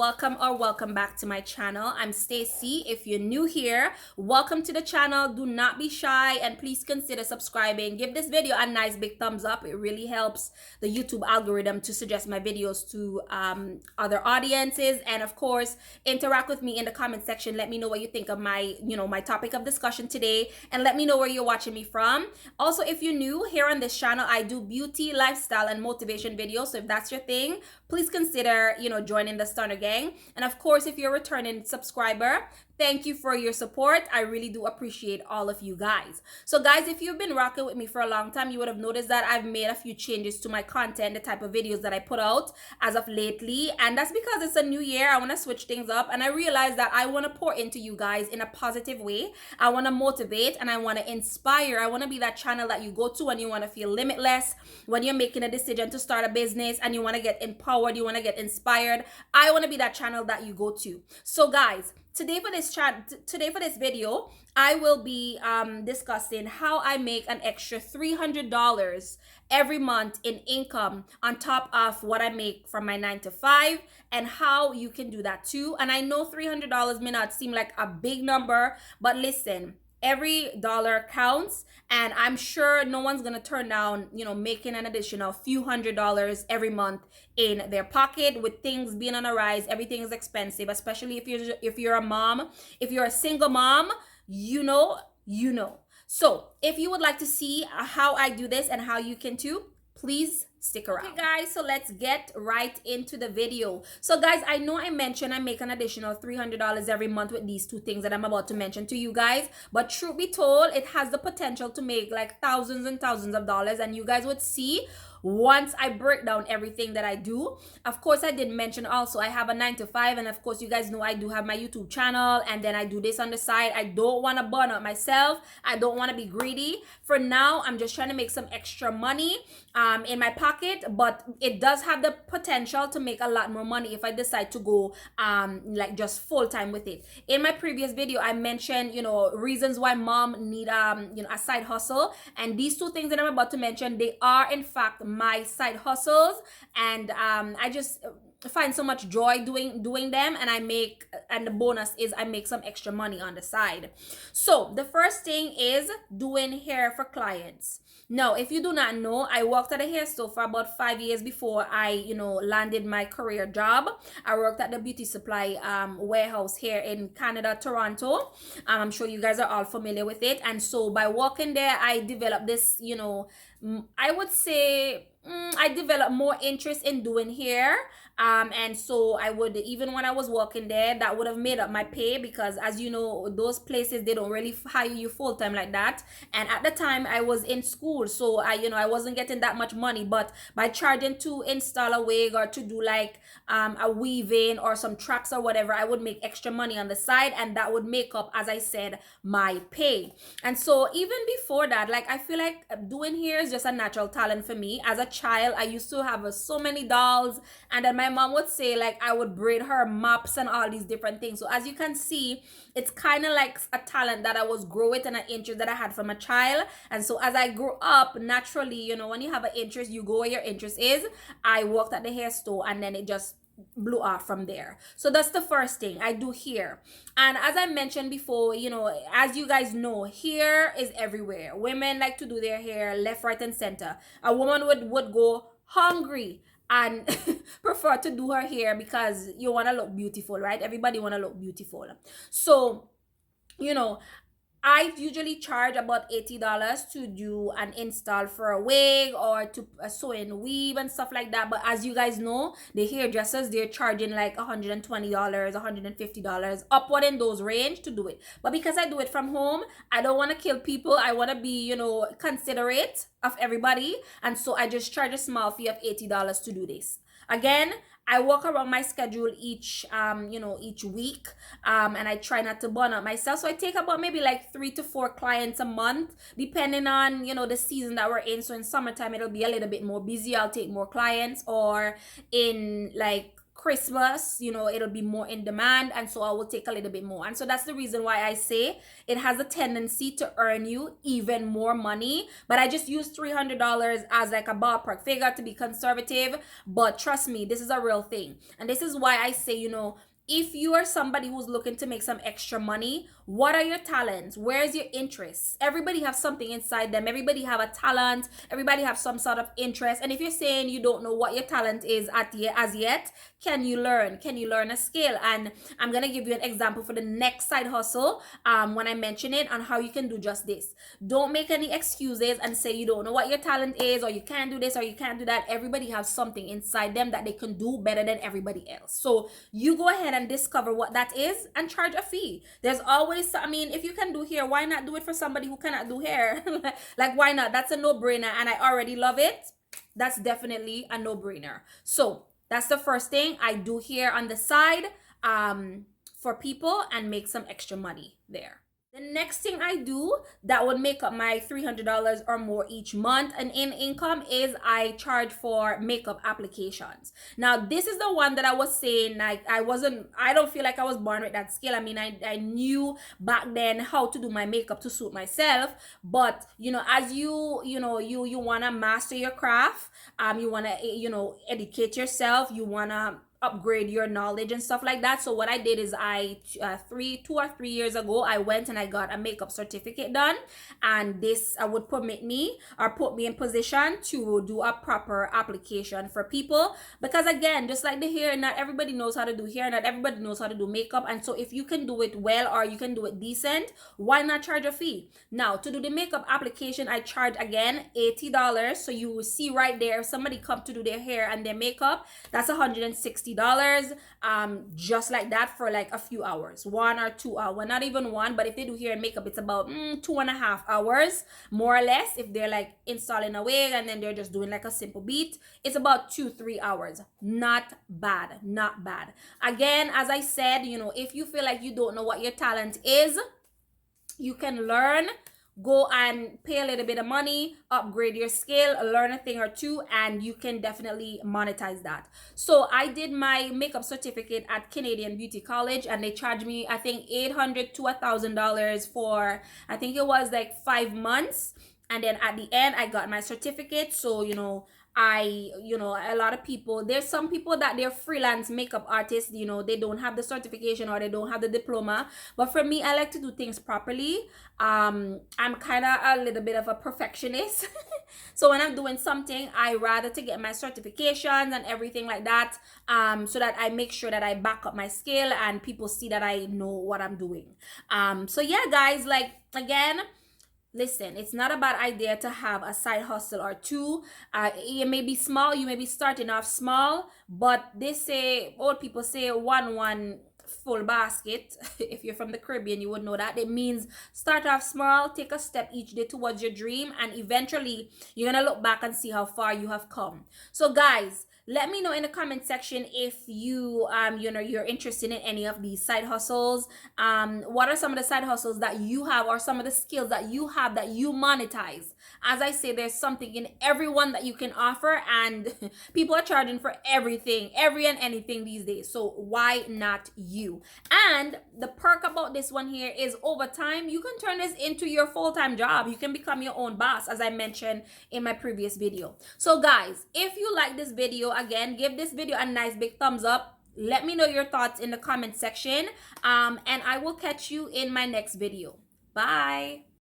welcome back to my channel. I'm Stacy. If you're new here, welcome to the channel. Do not be shy and please consider subscribing. Give this video a nice big thumbs up. It really helps the YouTube algorithm to suggest my videos to other audiences. And of course, interact with me in the comment section. Let me know what you think of my topic of discussion today, and let me know where you're watching me from. Also, if you're new here on this channel, I do beauty, lifestyle, and motivation videos. So if that's your thing, please consider joining the Stunner gang. And of course, if you're a returning subscriber, thank you for your support. I really do appreciate all of you guys. So guys, if you've been rocking with me for a long time, you would have noticed that I've made a few changes to my content, the type of videos that I put out as of lately. And that's because it's a new year. I want to switch things up, and I realized that I want to pour into you guys in a positive way. I want to motivate and I want to inspire. I want to be that channel that you go to when you want to feel limitless, when you're making a decision to start a business and you want to get empowered, you want to get inspired. I want to be that channel that you go to. So guys, today for this video, I will be discussing how I make an extra $300 every month in income on top of what I make from my 9 to 5, and how you can do that too. And I know $300 may not seem like a big number, but listen, every dollar counts, and I'm sure no one's gonna turn down making an additional few $100s every month in their pocket. With things being on a rise, everything is expensive, especially if you're a mom. If you're a single mom, you know. So if you would like to see how I do this and how you can too, please stick around. Okay guys, so let's get right into the video. So guys, I know I mentioned I make an additional $300 every month with these two things that I'm about to mention to you guys, but truth be told, it has the potential to make like thousands and thousands of dollars, and you guys would see once I break down everything that I do. Of course, I did mention also I have a 9 to 5, and of course you guys know I do have my YouTube channel, and then I do this on the side. I don't want to burn out myself. I don't want to be greedy. For now, I'm just trying to make some extra money in my pocket, but it does have the potential to make a lot more money if I decide to go like just full time with it. In my previous video, I mentioned reasons why mom need a side hustle, and these two things that I'm about to mention, they are in fact my side hustles, and I just find so much joy doing them, and the bonus is I make some extra money on the side. So the first thing is doing hair for clients. Now, if you do not know, I worked at a hair store for about 5 years before I landed my career job. I worked at the beauty supply warehouse here in Canada, Toronto. I'm sure you guys are all familiar with it. And so by working there, I developed this I would say I developed more interest in doing hair, and so I would, even when I was working there, that would have made up my pay, because as you know, those places, they don't really hire you full-time like that. And at the time I was in school, so I wasn't getting that much money, but by charging to install a wig or to do like a weaving or some tracks or whatever, I would make extra money on the side, and that would make up, as I said, my pay. And so even before that, like, I feel like doing hair is just a natural talent for me. As a child, I used to have so many dolls, and then my mom would say like I would braid her mops and all these different things. So as you can see, it's kind of like a talent that I was growing and an interest that I had from a child. And so as I grew up, naturally, when you have an interest, you go where your interest is. I worked at the hair store, and then it just blew off from there. So that's the first thing I do here. And as I mentioned before, as you guys know, hair is everywhere. Women like to do their hair left, right, and center. A woman would go hungry and prefer to do her hair because you want to look beautiful, right? Everybody want to look beautiful. So I usually charge about $80 to do an install for a wig or to sew and weave and stuff like that. But as you guys know, the hairdressers, they're charging like $120, $150, upward in those range to do it. But because I do it from home, I don't want to kill people. I want to be, considerate of everybody. And so I just charge a small fee of $80 to do this. Again, I work around my schedule each week, and I try not to burn out myself. So I take about maybe like 3 to 4 clients a month, depending on, the season that we're in. So in summertime, it'll be a little bit more busy. I'll take more clients, or in like Christmas, it'll be more in demand, and so I will take a little bit more. And so that's the reason why I say it has a tendency to earn you even more money. But I just use $300 as like a ballpark figure to be conservative. But trust me, this is a real thing. And this is why I say, if you are somebody who's looking to make some extra money, what are your talents? Where's your interests? Everybody have something inside them. Everybody have a talent. Everybody have some sort of interest. And if you're saying you don't know what your talent is as yet, can you learn? Can you learn a skill? And I'm gonna give you an example for the next side hustle when I mention it, on how you can do just this. Don't make any excuses and say you don't know what your talent is, or you can't do this, or you can't do that. Everybody has something inside them that they can do better than everybody else. So you go ahead and discover what that is and charge a fee. There's always, if you can do hair, why not do it for somebody who cannot do hair? Like, why not? That's a no-brainer, and I already love it. That's definitely a no-brainer. So that's the first thing I do here on the side for people, and make some extra money there. The next thing I do that would make up my $300 or more each month and in income is I charge for makeup applications. Now, this is the one that I was saying, like, I don't feel like I was born with that skill. I knew back then how to do my makeup to suit myself, but as you want to master your craft, you want to educate yourself, you want to upgrade your knowledge and stuff like that. So what I did is 2 or 3 years ago, I went and I got a makeup certificate done, and this would put me in position to do a proper application for people, because again, just like the hair, not everybody knows how to do hair, not everybody knows how to do makeup. And so if you can do it well, or you can do it decent, why not charge a fee? Now, to do the makeup application, I charge again $80. So you will see right there, if somebody come to do their hair and their makeup, that's $160, just like that, for like a few hours, 1 or 2 hours, not even one. But if they do hair and makeup, it's about 2.5 hours, more or less. If they're like installing a wig and then they're just doing like a simple beat, it's about 2-3 hours. Not bad, not bad. Again, as I said, if you feel like you don't know what your talent is, you can learn. Go and pay a little bit of money, upgrade your skill, learn a thing or two, and you can definitely monetize that. So I did my makeup certificate at Canadian Beauty College, and they charged me, I think, $800 to $1,000 for, I think it was like 5 months. And then at the end, I got my certificate. So, a lot of people, there's some people that they're freelance makeup artists, they don't have the certification or they don't have the diploma. But for me, I like to do things properly. I'm kind of a little bit of a perfectionist. So when I'm doing something, I rather to get my certifications and everything like that, so that I make sure that I back up my skill and people see that I know what I'm doing. So yeah, guys, like, again, listen, it's not a bad idea to have a side hustle or two. It may be small, you may be starting off small, but old people say one full basket. If you're from the Caribbean, you would know that. It means start off small, take a step each day towards your dream, and eventually you're gonna look back and see how far you have come. So guys, let me know in the comment section if you're interested in any of these side hustles. What are some of the side hustles that you have, or some of the skills that you have that you monetize? As I say, there's something in everyone that you can offer, and people are charging for everything, every and anything these days. So why not you? And the perk about this one here is, over time, you can turn this into your full-time job. You can become your own boss, as I mentioned in my previous video. So guys, if you like this video, again, give this video a nice big thumbs up. Let me know your thoughts in the comment section, and I will catch you in my next video. Bye.